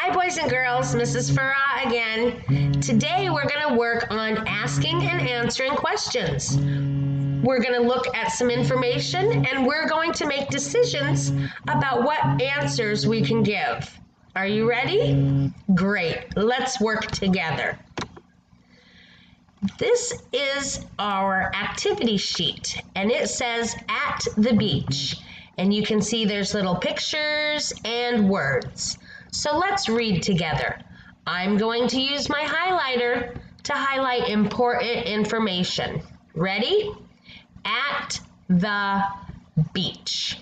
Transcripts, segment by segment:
Hi, boys and girls. Mrs. Farah again. Today we're going to work on asking and answering questions. We're going to look at some information and we're going to make decisions about what answers we can give. Are you ready? Great. Let's work together. This is our activity sheet and it says at the beach. And you can see there's little pictures and words. So let's read together. I'm going to use my highlighter to highlight important information. Ready? At the beach.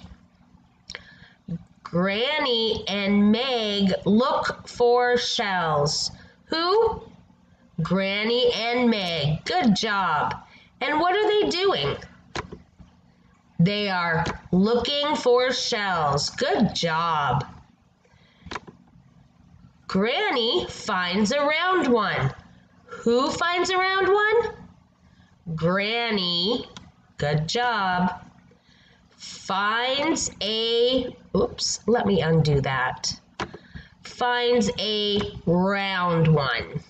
Granny and Meg look for shells. Who? Granny and Meg. Good job. And what are they doing? They are looking for shells. Good job. Granny finds a round one. Who finds a round one? Granny. Good job. Finds a, let me undo that. Finds a round one.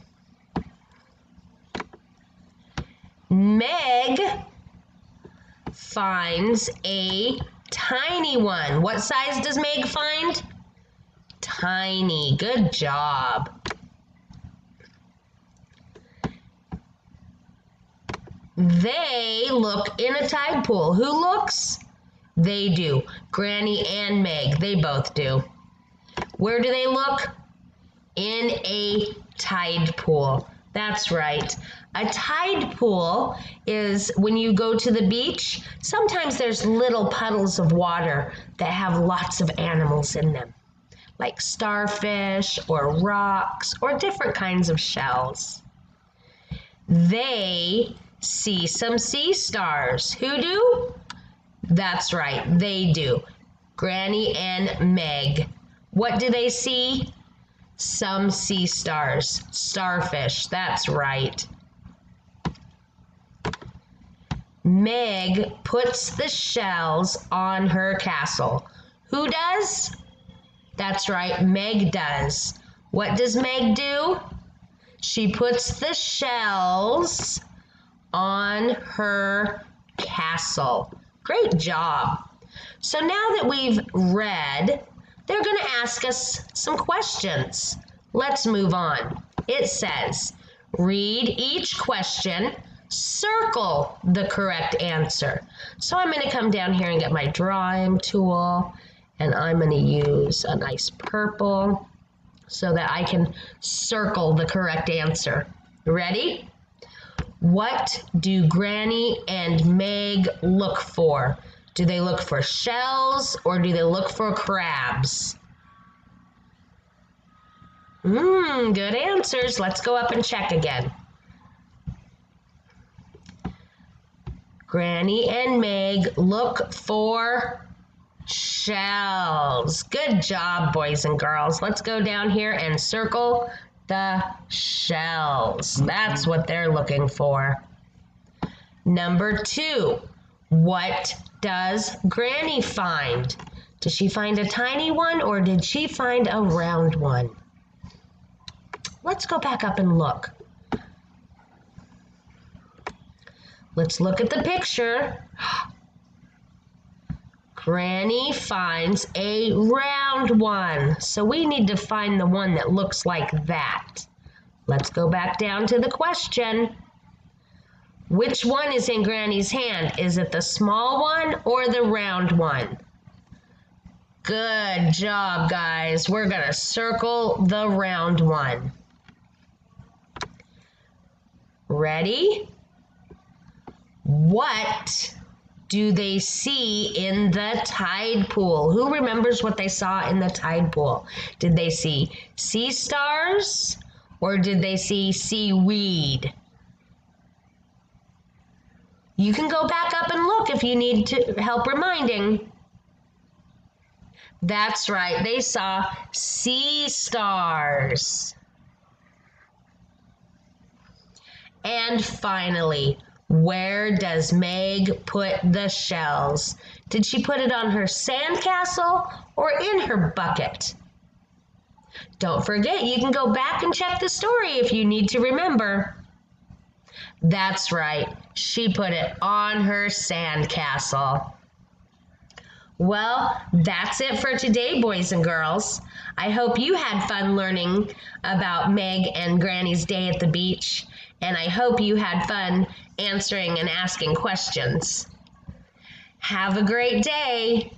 Meg finds a tiny one. What size does Meg find? Tiny. Good job. They look in a tide pool. Who looks? They do. Granny and Meg. They both do. Where do they look? In a tide pool. That's right. A tide pool is when you go to the beach, sometimes there's little puddles of water that have lots of animals in them, like starfish or rocks or different kinds of shells. They see some sea stars. Who do? That's right, they do. Granny and Meg. What do they see? Some sea stars. Starfish, that's right. Meg puts the shells on her castle. Who does? That's right, Meg does. What does Meg do? She puts the shells on her castle. Great job. So now that we've read, they're going to ask us some questions. Let's move on. It says, read each question, circle the correct answer. So I'm going to come down here and get my drawing tool, and I'm going to use a nice purple so that I can circle the correct answer. Ready? What do Granny and Meg look for? Do they look for shells or do they look for crabs? Good answers. Let's go up and check again. Granny and Meg look for shells. Good job, boys and girls. Let's go down here and circle the shells. That's what they're looking for. Number 2, what does Granny find? Did she find a tiny one or did she find a round one? Let's go back up and look. Let's look at the picture. Granny finds a round one. So we need to find the one that looks like that. Let's go back down to the question. Which one is in Granny's hand? Is it the small one or the round one? Good job, guys. We're going to circle the round one. Ready? What do they see in the tide pool? Who remembers what they saw in the tide pool? Did they see sea stars or did they see seaweed? You can go back up and look if you need to help reminding. That's right, they saw sea stars. And finally, where does Meg put the shells? Did she put it on her sandcastle or in her bucket? Don't forget, you can go back and check the story if you need to remember. That's right, she put it on her sandcastle. Well, that's it for today, boys and girls. I hope you had fun learning about Meg and Granny's day at the beach, and I hope you had fun answering and asking questions. Have a great day.